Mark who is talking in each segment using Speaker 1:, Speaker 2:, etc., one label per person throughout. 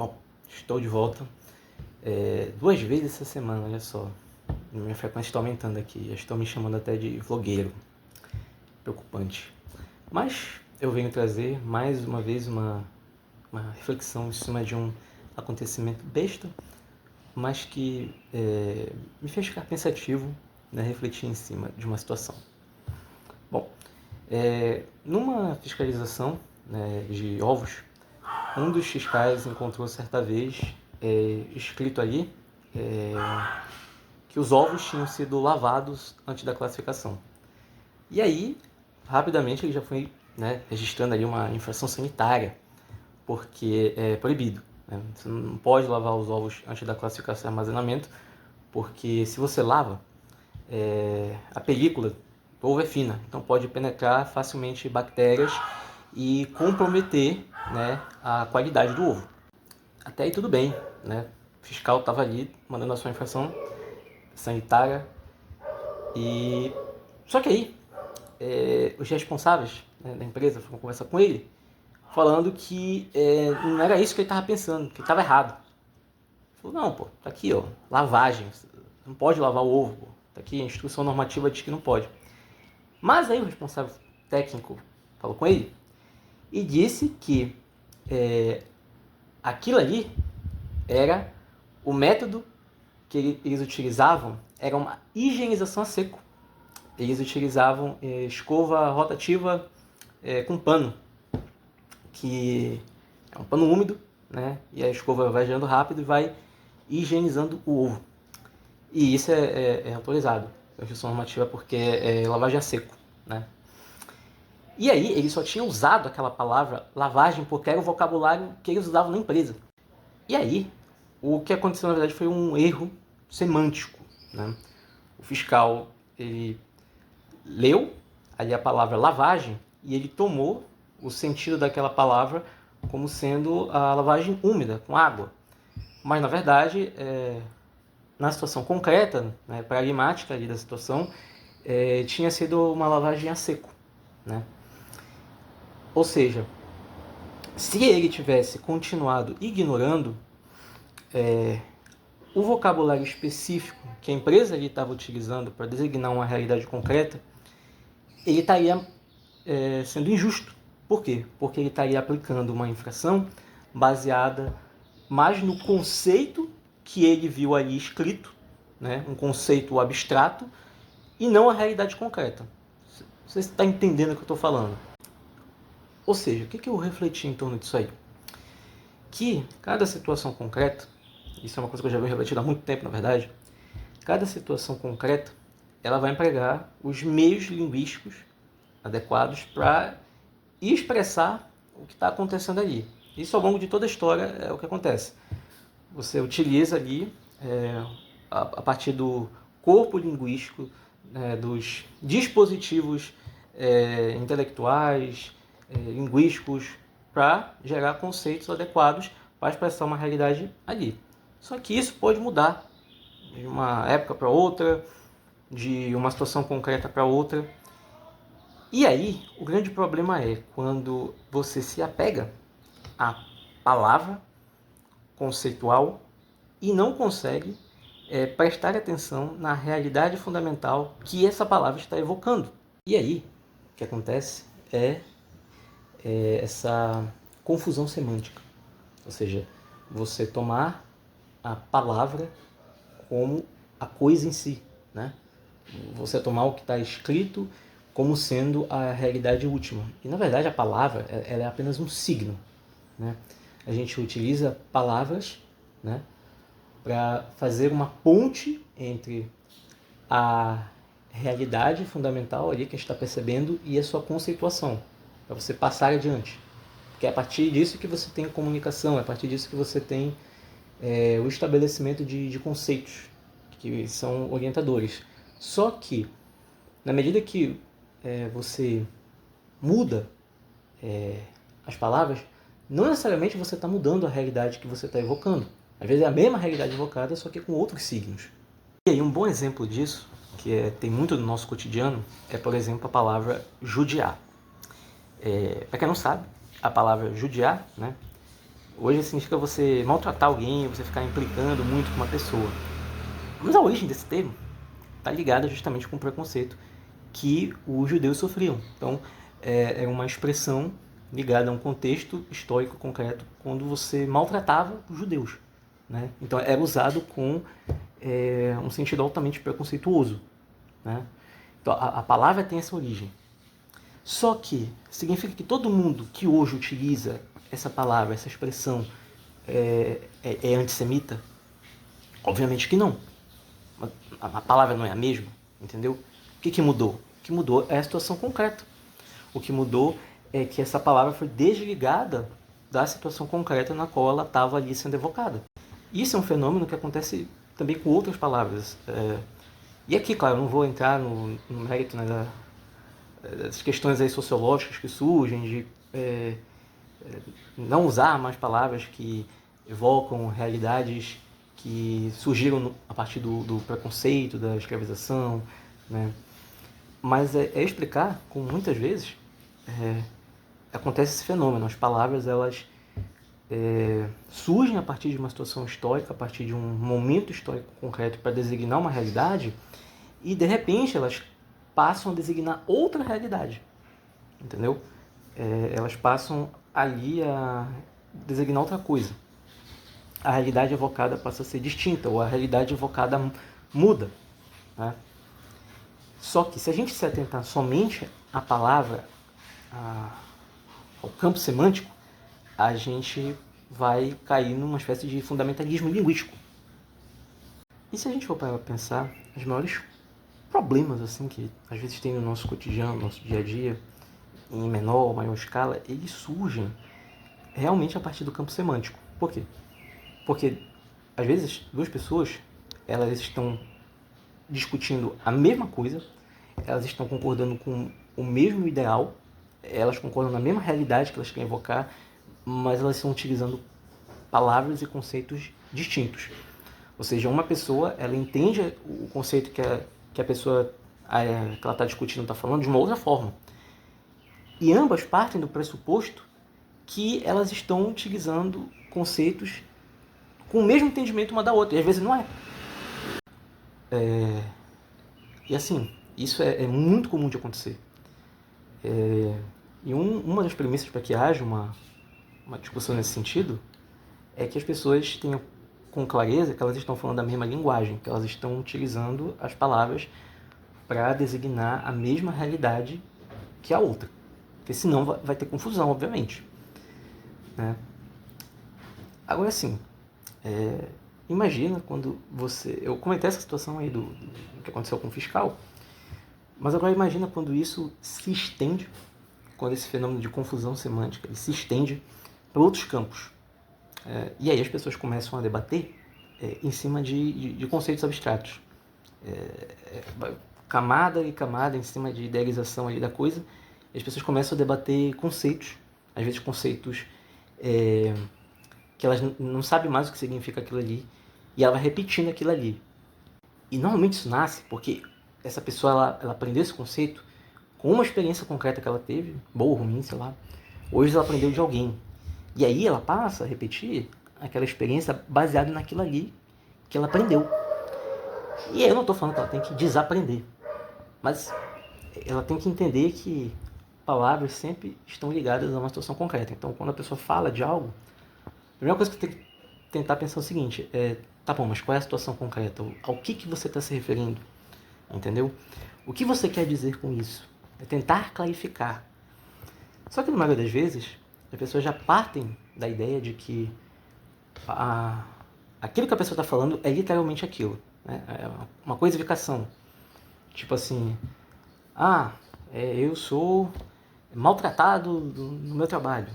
Speaker 1: Bom, estou de volta 2 vezes essa semana, olha só. Minha frequência está aumentando aqui, já estão me chamando até de vlogueiro. Preocupante. Mas eu venho trazer mais uma vez uma reflexão em cima de um acontecimento besta, mas que me fez ficar pensativo, né, refletir em cima de uma situação. Bom, numa fiscalização, né, de ovos, um dos fiscais encontrou certa vez escrito ali que os ovos tinham sido lavados antes da classificação. E aí, rapidamente, ele já foi, né, registrando ali uma infração sanitária, porque é proibido, né? Você não pode lavar os ovos antes da classificação e armazenamento, porque se você lava, a película do ovo é fina, então pode penetrar facilmente bactérias e comprometer, né, a qualidade do ovo. Até aí tudo bem, né? O fiscal estava ali mandando a sua infração sanitária e só que aí os responsáveis, né, da empresa foram conversar com ele, falando que não era isso que ele estava pensando, que estava errado. Ele falou, não, pô, tá aqui, ó, lavagem, não pode lavar o ovo, pô. Tá aqui, a instrução normativa diz que não pode. Mas aí o responsável técnico falou com ele e disse que aquilo ali era o método que eles utilizavam, era uma higienização a seco. Eles utilizavam escova rotativa com pano, que é um pano úmido, né? E a escova vai girando rápido e vai higienizando o ovo. E isso é autorizado. A instrução normativa porque é lavagem a seco, né? E aí, eles só tinham usado aquela palavra lavagem porque era o vocabulário que eles usavam na empresa. E aí, o que aconteceu na verdade foi um erro semântico, né? O fiscal, ele leu ali a palavra lavagem e ele tomou o sentido daquela palavra como sendo a lavagem úmida, com água. Mas, na verdade, na situação concreta, né, pragmática ali da situação, tinha sido uma lavagem a seco, né? Ou seja, se ele tivesse continuado ignorando o vocabulário específico que a empresa estava utilizando para designar uma realidade concreta, ele estaria sendo injusto. Por quê? Porque ele estaria aplicando uma infração baseada mais no conceito que ele viu ali escrito, né? Um conceito abstrato, e não a realidade concreta. Você está entendendo o que eu estou falando? Ou seja, o que eu refleti em torno disso aí? Que cada situação concreta, isso é uma coisa que eu já venho refletindo há muito tempo, na verdade, cada situação concreta, ela vai empregar os meios linguísticos adequados para expressar o que está acontecendo ali. Isso ao longo de toda a história é o que acontece. Você utiliza ali, a partir do corpo linguístico, dos dispositivos intelectuais, linguísticos, para gerar conceitos adequados para expressar uma realidade ali. Só que isso pode mudar de uma época para outra, de uma situação concreta para outra. E aí, o grande problema é quando você se apega à palavra conceitual e não consegue prestar atenção na realidade fundamental que essa palavra está evocando. E aí, o que acontece é essa confusão semântica. Ou seja, você tomar a palavra como a coisa em si, né? Você tomar o que está escrito como sendo a realidade última. E, na verdade, a palavra ela é apenas um signo, né? A gente utiliza palavras, né, para fazer uma ponte entre a realidade fundamental ali que a gente está percebendo e a sua conceituação, para você passar adiante. Porque é a partir disso que você tem comunicação, é a partir disso que você tem o estabelecimento de conceitos que são orientadores. Só que, na medida que você muda as palavras, não necessariamente você está mudando a realidade que você está evocando. Às vezes é a mesma realidade evocada, só que com outros signos. E aí um bom exemplo disso, que tem muito no nosso cotidiano, é, por exemplo, a palavra judiar. Para quem não sabe, a palavra judiar, né, Hoje significa você maltratar alguém, você ficar implicando muito com uma pessoa. Mas a origem desse termo está ligada justamente com o preconceito que os judeus sofriam. Então, é uma expressão ligada a um contexto histórico concreto quando você maltratava os judeus, né? Então, era usado com um sentido altamente preconceituoso, né? Então, a palavra tem essa origem. Só que significa que todo mundo que hoje utiliza essa palavra, essa expressão, é antissemita? Obviamente que não. A palavra não é a mesma, entendeu? O que mudou? O que mudou é a situação concreta. O que mudou é que essa palavra foi desligada da situação concreta na qual ela estava ali sendo evocada. Isso é um fenômeno que acontece também com outras palavras. E aqui, claro, eu não vou entrar no mérito, né, das questões aí sociológicas que surgem, de não usar mais palavras que evocam realidades que surgiram a partir do preconceito, da escravização, né? Mas é explicar como muitas vezes acontece esse fenômeno. As palavras elas surgem a partir de uma situação histórica, a partir de um momento histórico concreto para designar uma realidade e de repente elas passam a designar outra realidade, entendeu? Elas passam ali a designar outra coisa. A realidade evocada passa a ser distinta, ou a realidade evocada muda, né? Só que se a gente se atentar somente à palavra, ao campo semântico, a gente vai cair numa espécie de fundamentalismo linguístico. E se a gente for para pensar, os maiores problemas assim que às vezes tem no nosso cotidiano, no nosso dia a dia, em menor ou maior escala, eles surgem realmente a partir do campo semântico. Por quê? Porque, às vezes, duas pessoas elas estão discutindo a mesma coisa, elas estão concordando com o mesmo ideal, elas concordam na mesma realidade que elas querem evocar, mas elas estão utilizando palavras e conceitos distintos. Ou seja, uma pessoa ela entende o conceito que a pessoa que ela está discutindo está falando de uma outra forma. E ambas partem do pressuposto que elas estão utilizando conceitos com o mesmo entendimento uma da outra, e às vezes não é. E assim, isso é muito comum de acontecer. E uma das premissas para que haja uma discussão nesse sentido é que as pessoas tenham com clareza que elas estão falando a mesma linguagem, que elas estão utilizando as palavras para designar a mesma realidade que a outra. Porque senão vai ter confusão, obviamente, né? Agora sim, imagina quando você... Eu comentei essa situação aí do que aconteceu com o fiscal, mas agora imagina quando isso se estende, quando esse fenômeno de confusão semântica ele se estende para outros campos. E aí as pessoas começam a debater em cima de conceitos abstratos. Camada e camada em cima de idealização ali da coisa, e as pessoas começam a debater conceitos, às vezes conceitos que elas não sabem mais o que significa aquilo ali, e ela vai repetindo aquilo ali. E normalmente isso nasce porque essa pessoa ela aprendeu esse conceito com uma experiência concreta que ela teve, boa ou ruim, sei lá. Hoje ela aprendeu de alguém. E aí ela passa a repetir aquela experiência baseada naquilo ali que ela aprendeu. E aí eu não estou falando que ela tem que desaprender, mas ela tem que entender que palavras sempre estão ligadas a uma situação concreta. Então, quando a pessoa fala de algo, a primeira coisa que tem que tentar pensar é o seguinte: tá bom, mas qual é a situação concreta? Ao que você está se referindo? Entendeu? O que você quer dizer com isso? É tentar clarificar. Só que, na maioria das vezes, as pessoas já partem da ideia de que aquilo que a pessoa está falando é literalmente aquilo, né? É uma coisificação. Tipo assim, eu sou maltratado no meu trabalho.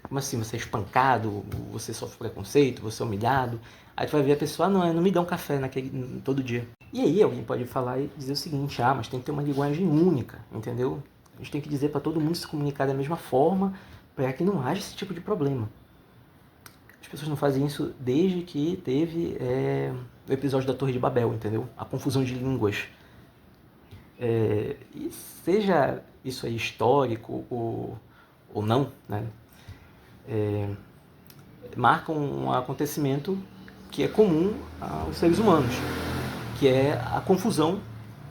Speaker 1: Como assim? Você é espancado, você sofre preconceito, você é humilhado. Aí tu vai ver a pessoa, não me dá um café todo dia. E aí alguém pode falar e dizer o seguinte: mas tem que ter uma linguagem única, entendeu? A gente tem que dizer para todo mundo se comunicar da mesma forma para que não haja esse tipo de problema. As pessoas não fazem isso desde que teve o episódio da Torre de Babel, entendeu? A confusão de línguas. E seja isso aí histórico ou não, né? marcam um acontecimento que é comum aos seres humanos, que é a confusão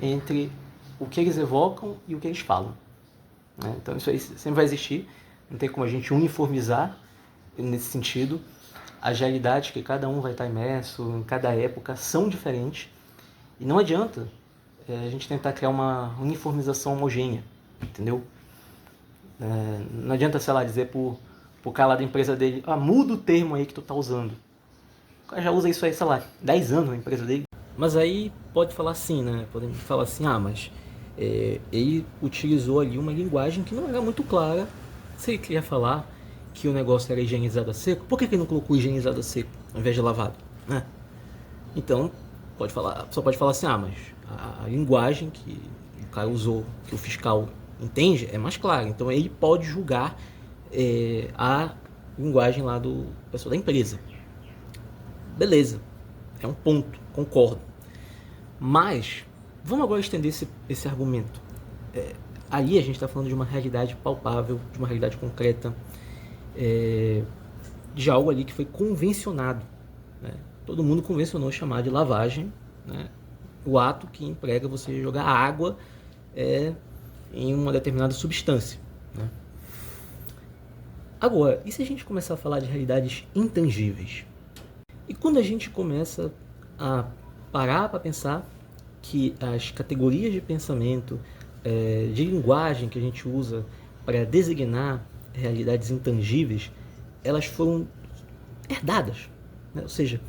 Speaker 1: entre o que eles evocam e o que eles falam. Então isso aí sempre vai existir, não tem como a gente uniformizar nesse sentido. As realidades que cada um vai estar imerso em cada época são diferentes e não adianta a gente tentar criar uma uniformização homogênea, entendeu? Não adianta, sei lá, dizer pro cara lá da empresa dele, muda o termo aí que tu tá usando. O cara já usa isso aí, sei lá, 10 anos na empresa dele. Mas aí pode falar assim, né? Podem falar assim, mas ele utilizou ali uma linguagem que não era muito clara. Se ele queria falar que o negócio era higienizado a seco, por que ele não colocou higienizado a seco ao invés de lavado? Então, a pessoa pode falar assim, mas a linguagem que o cara usou, que o fiscal entende, é mais clara. Então ele pode julgar a linguagem lá do pessoal da empresa. Beleza, é um ponto, concordo. Mas, vamos agora estender esse argumento. Ali a gente está falando de uma realidade palpável, de uma realidade concreta, de algo ali que foi convencionado. Né? Todo mundo convencionou chamar de lavagem, né? O ato que emprega você jogar água em uma determinada substância. Né? Agora, e se a gente começar a falar de realidades intangíveis? E quando a gente começa a parar para pensar que as categorias de pensamento, de linguagem que a gente usa para designar realidades intangíveis, elas foram herdadas. Né? Ou seja,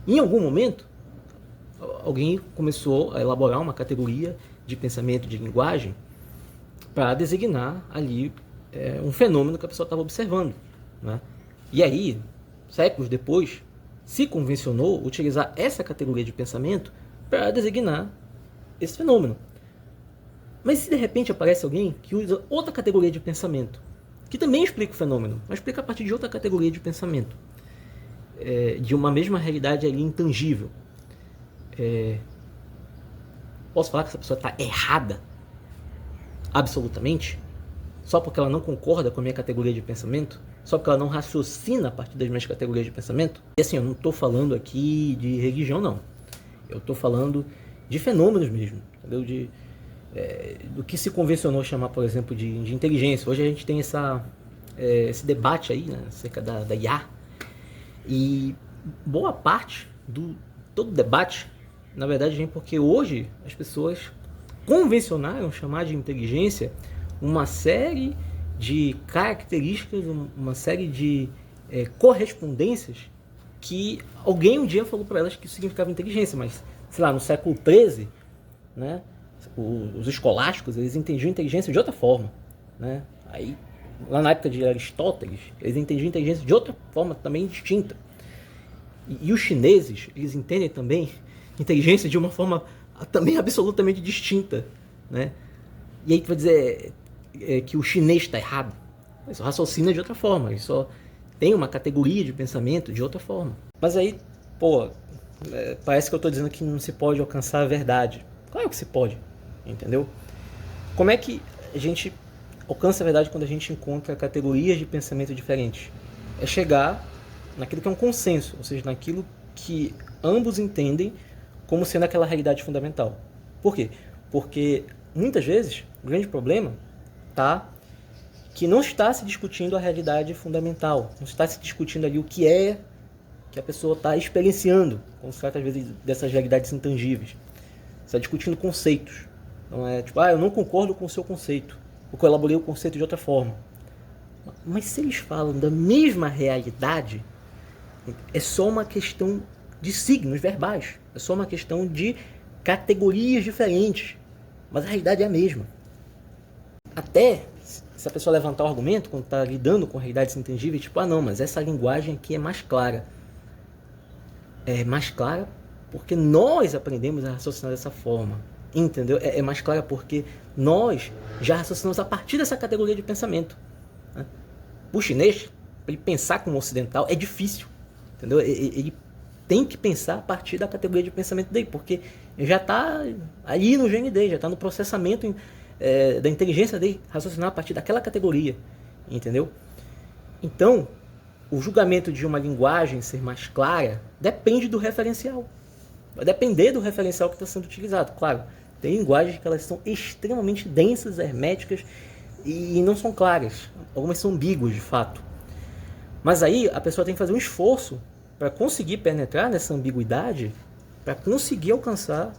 Speaker 1: em algum momento, alguém começou a elaborar uma categoria de pensamento, de linguagem, para designar ali um fenômeno que a pessoa estava observando. Né? E aí, séculos depois, se convencionou utilizar essa categoria de pensamento para designar esse fenômeno. Mas se de repente aparece alguém que usa outra categoria de pensamento, que também explica o fenômeno, mas explica a partir de outra categoria de pensamento, de uma mesma realidade ali intangível, posso falar que essa pessoa está errada? Absolutamente? Só porque ela não concorda com a minha categoria de pensamento? Só porque ela não raciocina a partir das minhas categorias de pensamento? E assim, eu não estou falando aqui de religião, não. Eu estou falando de fenômenos mesmo, entendeu? Do que se convencionou chamar, por exemplo, de inteligência. Hoje a gente tem esse debate aí, né, acerca da IA. E boa parte todo debate, na verdade, vem porque hoje as pessoas convencionaram chamar de inteligência uma série de características, uma série de correspondências que alguém um dia falou para elas que isso significava inteligência, mas, sei lá, no século XIII, né, os escolásticos, eles entendiam inteligência de outra forma. Né? Aí, lá na época de Aristóteles, eles entendiam inteligência de outra forma também distinta. E os chineses, eles entendem também inteligência de uma forma também absolutamente distinta. Né? E aí tu vai dizer que o chinês está errado. Ele só raciocina de outra forma, ele só tem uma categoria de pensamento de outra forma. Mas aí, parece que eu estou dizendo que não se pode alcançar a verdade. Claro que se pode, entendeu? Como é que a gente alcança a verdade quando a gente encontra categorias de pensamento diferentes? É chegar naquilo que é um consenso, ou seja, naquilo que ambos entendem como sendo aquela realidade fundamental. Por quê? Porque muitas vezes o grande problema está que não está se discutindo a realidade fundamental, não está se discutindo ali o que a pessoa está experienciando, quando se trata às vezes dessas realidades intangíveis. Você está discutindo conceitos. Não é tipo, eu não concordo com o seu conceito, porque eu elaborei o conceito de outra forma. Mas se eles falam da mesma realidade, é só uma questão de signos verbais, é só uma questão de categorias diferentes, mas a realidade é a mesma. Até se a pessoa levantar o argumento quando está lidando com realidades intangíveis, tipo, não, mas essa linguagem aqui é mais clara. É mais clara porque nós aprendemos a raciocinar dessa forma, entendeu? É mais clara porque nós já raciocinamos a partir dessa categoria de pensamento. Né? O chinês, para ele pensar como ocidental, é difícil, entendeu? Ele tem que pensar a partir da categoria de pensamento dele, porque já está ali no gene dele, já está no processamento da inteligência dele, raciocinar a partir daquela categoria, entendeu? Então, o julgamento de uma linguagem ser mais clara depende do referencial. Vai depender do referencial que está sendo utilizado. Claro, tem linguagens que elas são extremamente densas, herméticas e não são claras. Algumas são ambíguas, de fato. Mas aí a pessoa tem que fazer um esforço para conseguir penetrar nessa ambiguidade, para conseguir alcançar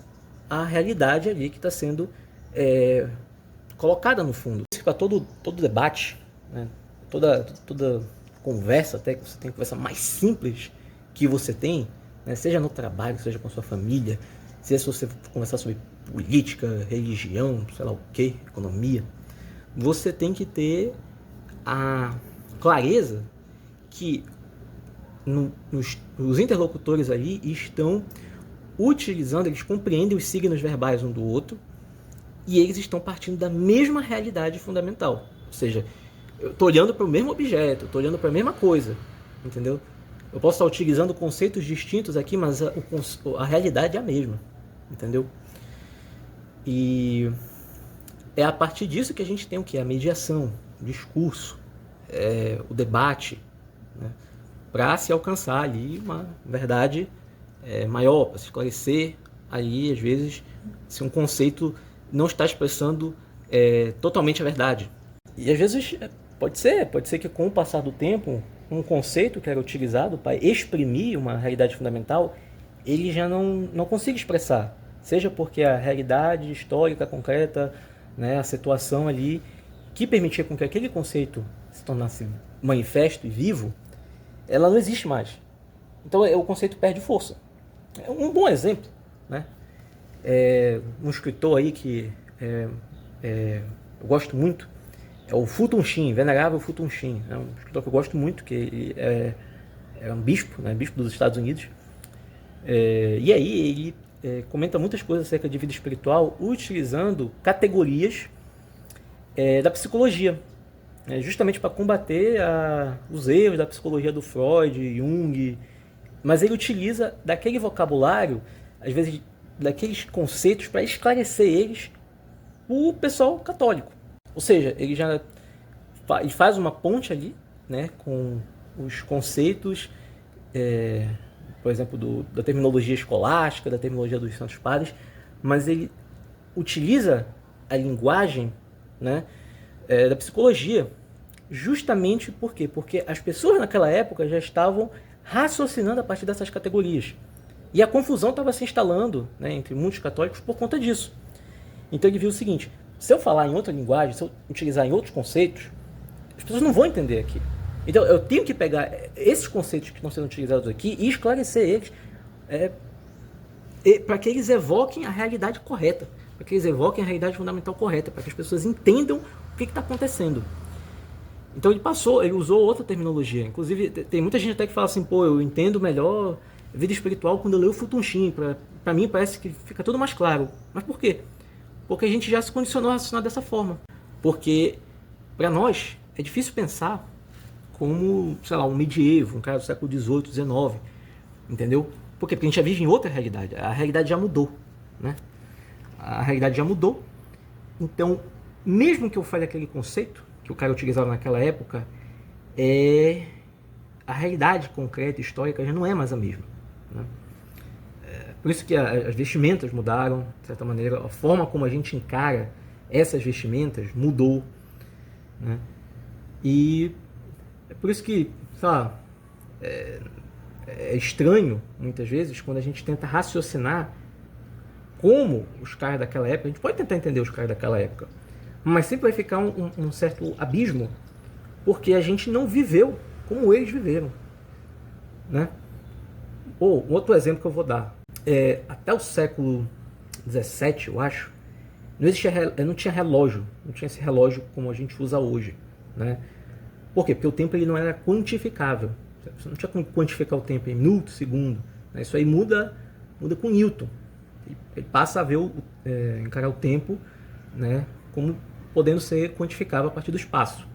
Speaker 1: a realidade ali que está sendo colocada no fundo. Para todo debate, né, toda conversa, até que você tem conversa mais simples que você tem, né, seja no trabalho, seja com sua família, seja se você conversar sobre política, religião, sei lá o que, economia, você tem que ter a clareza que os interlocutores ali estão utilizando, eles compreendem os signos verbais um do outro e eles estão partindo da mesma realidade fundamental. Ou seja, eu estou olhando para o mesmo objeto, estou olhando para a mesma coisa, entendeu? Eu posso estar utilizando conceitos distintos aqui, mas a realidade é a mesma, entendeu? E é a partir disso que a gente tem o que? A mediação, o discurso, o debate, né? Para se alcançar ali uma verdade maior, para se esclarecer ali, às vezes, se um conceito não está expressando totalmente a verdade. E às vezes pode ser que com o passar do tempo, um conceito que era utilizado para exprimir uma realidade fundamental, ele já não consiga expressar. Seja porque a realidade histórica concreta, né, a situação ali, que permitia com que aquele conceito se tornasse manifesto e vivo, ela não existe mais. Então o conceito perde força. Um bom exemplo, né? Um escritor aí que eu gosto muito é o Fu Tong-Shin, Venerável Fu Tong-Shin. É um escritor que eu gosto muito, que ele é um bispo, né? Bispo dos Estados Unidos. E aí ele comenta muitas coisas acerca de vida espiritual utilizando categorias da psicologia, justamente para combater os erros da psicologia do Freud, Jung, mas ele utiliza daquele vocabulário, às vezes daqueles conceitos, para esclarecer eles para o pessoal católico. Ou seja, ele faz uma ponte ali, né, com os conceitos, por exemplo, da terminologia escolástica, da terminologia dos Santos Padres, mas ele utiliza a linguagem, né, da psicologia, justamente por quê? Porque as pessoas naquela época já estavam raciocinando a partir dessas categorias. E a confusão estava se instalando, né, entre muitos católicos por conta disso. Então ele viu o seguinte: se eu falar em outra linguagem, se eu utilizar em outros conceitos, as pessoas não vão entender aqui. Então eu tenho que pegar esses conceitos que estão sendo utilizados aqui e esclarecer eles para que eles evoquem a realidade correta, para que eles evoquem a realidade fundamental correta, para que as pessoas entendam o que está acontecendo. Então ele usou outra terminologia. Inclusive, tem muita gente até que fala assim, pô, eu entendo melhor vida espiritual quando eu leio o Fu Tong-Shin. Para mim parece que fica tudo mais claro. Mas por quê? Porque a gente já se condicionou a raciocinar dessa forma. Porque, para nós, é difícil pensar como, sei lá, um medievo, um cara do século XVIII, XIX. Entendeu? Por quê? Porque a gente já vive em outra realidade. A realidade já mudou, né? A realidade já mudou. Então, mesmo que eu fale aquele conceito que o cara utilizava naquela época, a realidade concreta, histórica, já não é mais a mesma, né? Por isso que as vestimentas mudaram, de certa maneira, a forma como a gente encara essas vestimentas mudou, né? E é por isso que, sei lá, é estranho, muitas vezes, quando a gente tenta raciocinar como os caras daquela época. A gente pode tentar entender os caras daquela época, mas sempre vai ficar um certo abismo, porque a gente não viveu como eles viveram, né? Ou um outro exemplo que eu vou dar, até o século XVII, eu acho, não tinha relógio, não tinha esse relógio como a gente usa hoje, né? Por quê? Porque o tempo ele não era quantificável. Você não tinha como quantificar o tempo em minuto, segundo, né? Isso aí muda com Newton. Ele passa a ver encarar o tempo, né, como podendo ser quantificável a partir do espaço.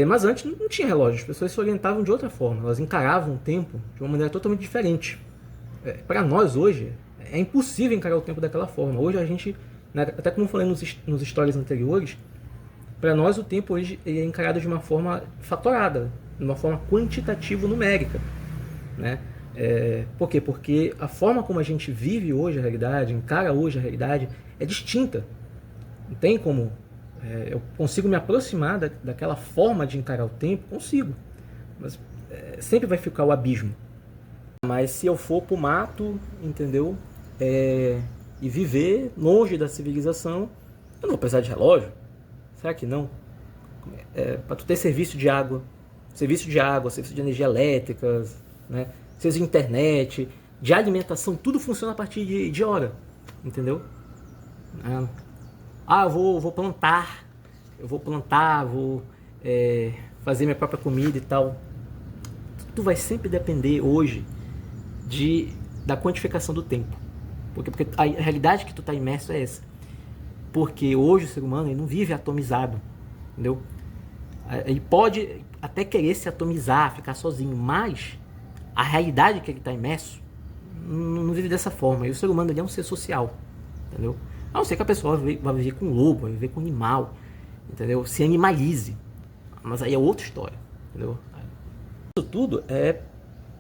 Speaker 1: Mas antes não tinha relógio, as pessoas se orientavam de outra forma, elas encaravam o tempo de uma maneira totalmente diferente. Para nós hoje, é impossível encarar o tempo daquela forma. Hoje a gente, né, até como eu falei nos stories anteriores, para nós o tempo hoje é encarado de uma forma fatorada. de uma forma quantitativo-numérica, né? Por quê? Porque a forma como a gente vive hoje a realidade, encara hoje a realidade, é distinta. Não tem como... eu consigo me aproximar daquela forma de encarar o tempo? Consigo. Mas sempre vai ficar o abismo. Mas se eu for pro mato, entendeu? E viver longe da civilização, eu não vou precisar de relógio? Será que não? Para tu ter serviço de água, serviço de energia elétrica, né? Serviço de internet, de alimentação, tudo funciona a partir de hora, entendeu? Eu vou plantar, vou fazer minha própria comida e tal. Tu vai sempre depender hoje da quantificação do tempo. Porque a realidade que tu está imerso é essa. Porque hoje o ser humano ele não vive atomizado, entendeu? Ele pode até querer se atomizar, ficar sozinho, mas a realidade que ele está imerso não vive dessa forma. E o ser humano ele é um ser social, entendeu? A não ser que a pessoa vai viver com lobo, vai viver com animal, entendeu? Se animalize. Mas aí é outra história, entendeu? Isso tudo é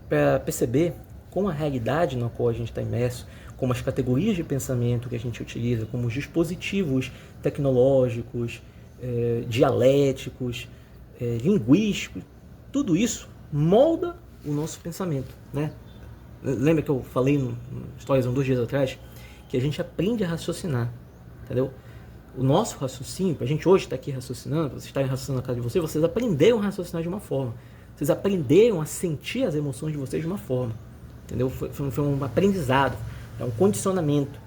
Speaker 1: para perceber como a realidade na qual a gente está imerso, como as categorias de pensamento que a gente utiliza, como os dispositivos tecnológicos, dialéticos, linguísticos, tudo isso molda o nosso pensamento, né? Lembra que eu falei no Stories 2 dias atrás que a gente aprende a raciocinar, entendeu? O nosso raciocínio, a gente hoje está aqui raciocinando, vocês estarem raciocinando na casa de vocês aprenderam a raciocinar de uma forma, vocês aprenderam a sentir as emoções de vocês de uma forma, entendeu? Foi um aprendizado, é um condicionamento.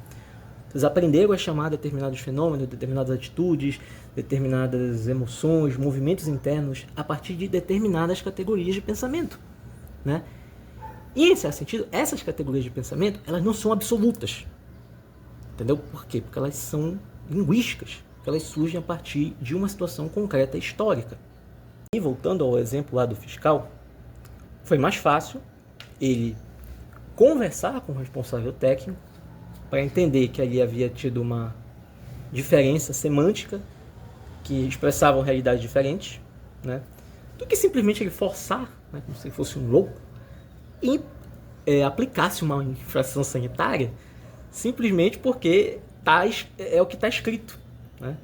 Speaker 1: Vocês aprenderam a chamar determinados fenômenos, determinadas atitudes, determinadas emoções, movimentos internos a partir de determinadas categorias de pensamento, né? E em certo sentido, essas categorias de pensamento, elas não são absolutas, entendeu? Por quê? Porque elas são linguísticas, porque elas surgem a partir de uma situação concreta histórica. E voltando ao exemplo lá do fiscal, foi mais fácil ele conversar com o responsável técnico para entender que ali havia tido uma diferença semântica que expressavam realidades diferentes, né? Do que simplesmente ele forçar, né, como se ele fosse um louco, e aplicasse uma infração sanitária simplesmente porque é o que está escrito, né?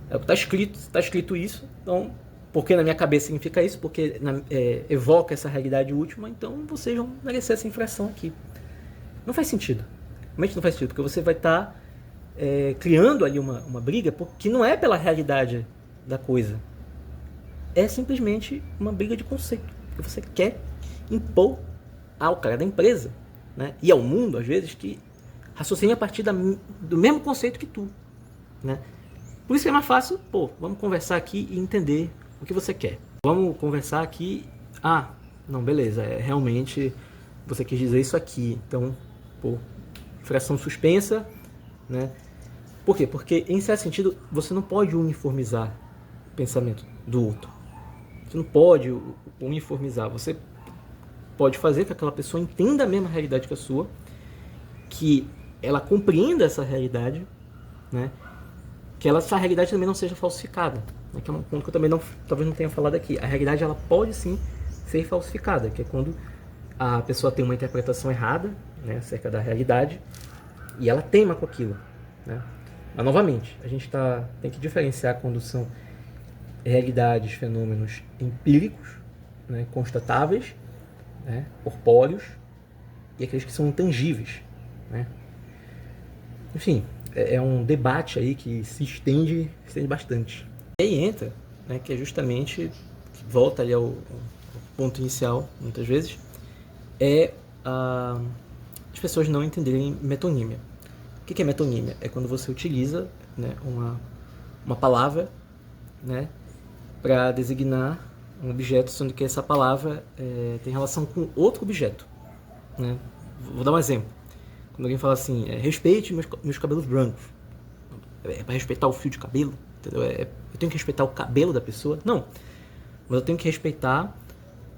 Speaker 1: É o que está escrito isso, então, porque na minha cabeça significa isso, porque evoca essa realidade última, então vocês vão merecer essa infração aqui. Não faz sentido. Realmente não faz sentido, porque você vai estar criando ali uma briga que não é pela realidade da coisa. É simplesmente uma briga de conceito, que você quer impor ao cara da empresa, né? E ao mundo, às vezes, que raciocina a partir do mesmo conceito que tu, né? Por isso que é mais fácil, vamos conversar aqui e entender o que você quer. Vamos conversar aqui, não, beleza, realmente você quis dizer isso aqui, então, infração suspensa, né? Por quê? Porque, em certo sentido, você não pode uniformizar o pensamento do outro. Você não pode uniformizar. Você pode fazer que aquela pessoa entenda a mesma realidade que a sua, que ela compreenda essa realidade, né? Que essa realidade também não seja falsificada, né? Que é um ponto que eu também talvez não tenha falado aqui. A realidade ela pode sim ser falsificada, que é quando a pessoa tem uma interpretação errada, né, acerca da realidade e ela teima com aquilo, né? Mas novamente, a gente tem que diferenciar quando são realidades, fenômenos empíricos, né, constatáveis, né, corpóreos, e aqueles que são intangíveis, né? Enfim, é um debate aí que se estende bastante. E aí entra, né, que é justamente, volta ali ao ponto inicial, muitas vezes, as pessoas não entenderem metonímia. O que é metonímia? É quando você utiliza, né, uma palavra, né, para designar um objeto, sendo que essa palavra tem relação com outro objeto, né? Vou dar um exemplo. Quando alguém fala assim, respeite meus cabelos brancos. É para respeitar o fio de cabelo, entendeu? Eu tenho que respeitar o cabelo da pessoa? Não. Mas eu tenho que respeitar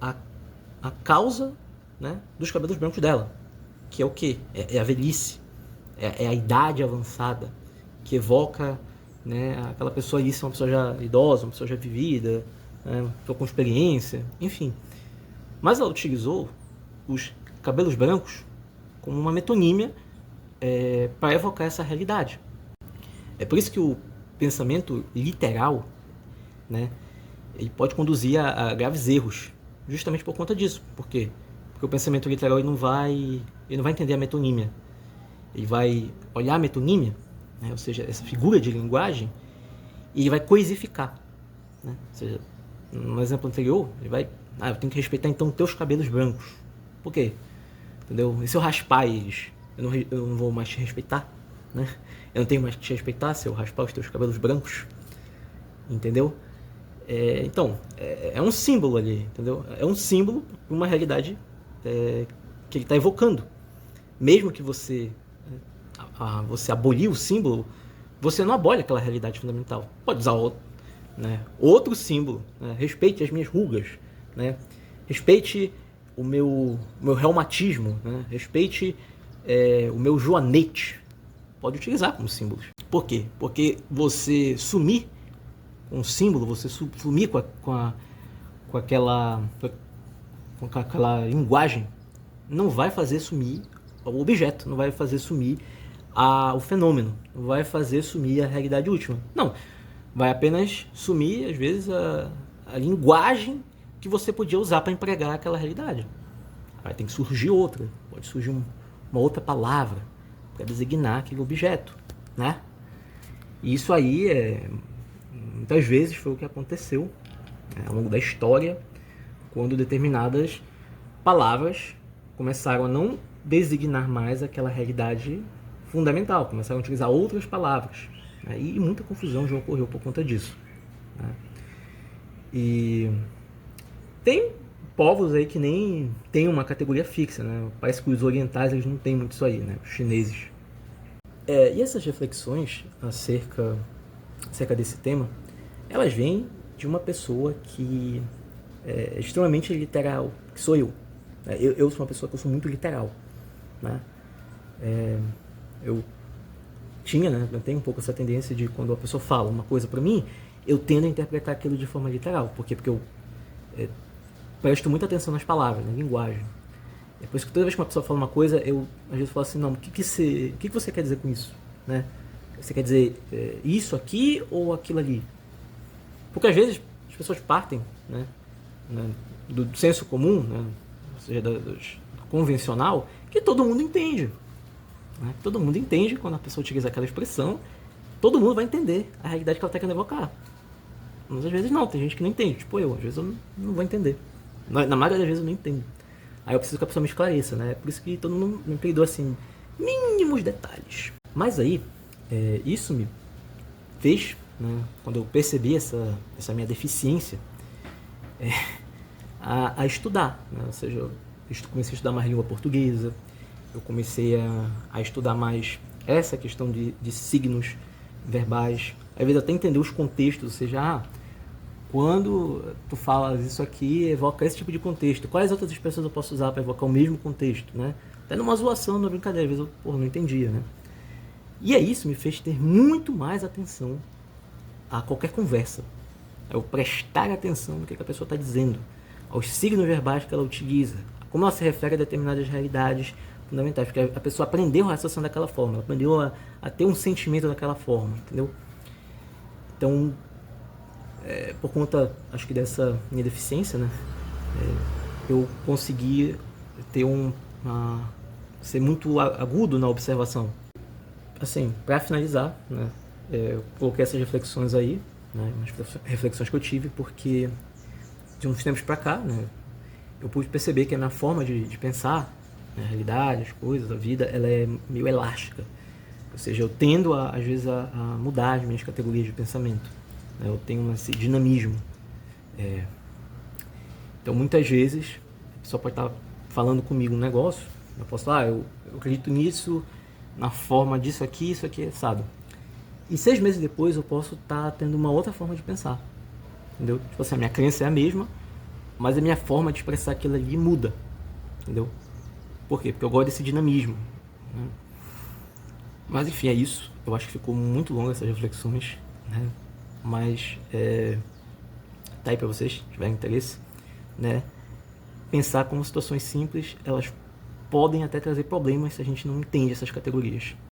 Speaker 1: a causa, né, dos cabelos brancos dela. Que é o quê? É a velhice. É a idade avançada. Que evoca, né, aquela pessoa ali ser uma pessoa já idosa, uma pessoa já vivida, pessoa com experiência, enfim. Mas ela utilizou os cabelos brancos como uma metonímia para evocar essa realidade. É por isso que o pensamento literal, né, ele pode conduzir a graves erros, justamente por conta disso. Por quê? Porque o pensamento literal ele não vai entender a metonímia. Ele vai olhar a metonímia, né, ou seja, essa figura de linguagem, e ele vai coisificar. Né? Ou seja, no exemplo anterior, ele vai... eu tenho que respeitar então teus cabelos brancos. Por quê? Entendeu? E se eu raspar eles, eu não vou mais te respeitar? Né? Eu não tenho mais que te respeitar se eu raspar os teus cabelos brancos? Entendeu? Então, é um símbolo ali, entendeu? É um símbolo para uma realidade que ele está evocando. Mesmo que você abolir o símbolo, você não abole aquela realidade fundamental. Pode usar outro símbolo. Né? Respeite as minhas rugas. Né? Respeite o meu reumatismo. Né? Respeite o meu joanete. Pode utilizar como símbolos. Por quê? Porque você sumir com um símbolo, você sumir com aquela linguagem, não vai fazer sumir o objeto, não vai fazer sumir o fenômeno, não vai fazer sumir a realidade última. Não, vai apenas sumir, às vezes, a linguagem que você podia usar para empregar aquela realidade. Aí tem que surgir outra, pode surgir uma outra palavra para designar aquele objeto, né? E isso aí muitas vezes foi o que aconteceu ao longo da história, quando determinadas palavras começaram a não designar mais aquela realidade fundamental, começaram a utilizar outras palavras. Né? E muita confusão já ocorreu por conta disso. Né? E tem povos aí que nem tem uma categoria fixa. Né? Parece que os orientais eles não têm muito isso aí, né? Os chineses. E essas reflexões acerca desse tema, elas vêm de uma pessoa que é extremamente literal, que sou eu. Eu sou uma pessoa que eu sou muito literal. Né? Eu tenho um pouco essa tendência de quando a pessoa fala uma coisa para mim, eu tendo a interpretar aquilo de forma literal. Por quê? Porque eu presto muita atenção nas palavras, na linguagem. É por isso que toda vez que uma pessoa fala uma coisa, eu às vezes falo assim, não, o que você quer dizer com isso? Né? Você quer dizer isso aqui ou aquilo ali? Porque às vezes as pessoas partem, né, do senso comum, né, ou seja, do convencional, que todo mundo entende. Né? Todo mundo entende quando a pessoa utiliza aquela expressão, todo mundo vai entender a realidade que ela está querendo evocar. Mas às vezes não, tem gente que não entende, tipo eu, às vezes eu não vou entender. Na maioria das vezes eu não entendo. Aí eu preciso que a pessoa me esclareça, né? Por isso que todo mundo me perdoa assim, mínimos detalhes. Mas aí, isso me fez, né, quando eu percebi essa minha deficiência, a estudar. Né? Ou seja, eu comecei a estudar mais língua portuguesa, eu comecei a estudar mais essa questão de signos verbais, às vezes até entender os contextos, ou seja, quando tu falas isso aqui, evoca esse tipo de contexto. Quais outras expressões eu posso usar para evocar o mesmo contexto, né? Até numa zoação, numa brincadeira, às vezes eu não entendia, né? E isso me fez ter muito mais atenção a qualquer conversa. Eu prestar atenção no que a pessoa está dizendo, aos signos verbais que ela utiliza, como ela se refere a determinadas realidades fundamentais, porque a pessoa aprendeu a raciocinar daquela forma, ela aprendeu a ter um sentimento daquela forma, entendeu? Então, por conta, acho que dessa minha deficiência, né, eu consegui ter ser muito agudo na observação. Assim, para finalizar, né, eu coloquei essas reflexões aí, né, umas reflexões que eu tive, porque de uns tempos para cá, né, eu pude perceber que a minha forma de pensar, né, a realidade, as coisas, a vida, ela é meio elástica. Ou seja, eu tendo, às vezes, a mudar as minhas categorias de pensamento. Né, eu tenho esse dinamismo. Então, muitas vezes, a pessoa pode estar falando comigo um negócio, eu posso falar, eu acredito nisso, na forma disso aqui, isso aqui, sabe? E 6 meses depois eu posso estar tendo uma outra forma de pensar. Entendeu? Tipo assim, a minha crença é a mesma, mas a minha forma de expressar aquilo ali muda. Entendeu? Por quê? Porque eu gosto desse dinamismo. Né? Mas enfim, é isso. Eu acho que ficou muito longa essas reflexões. Né? Mas tá aí para vocês, se tiverem interesse, né? Pensar como situações simples, elas podem até trazer problemas se a gente não entende essas categorias.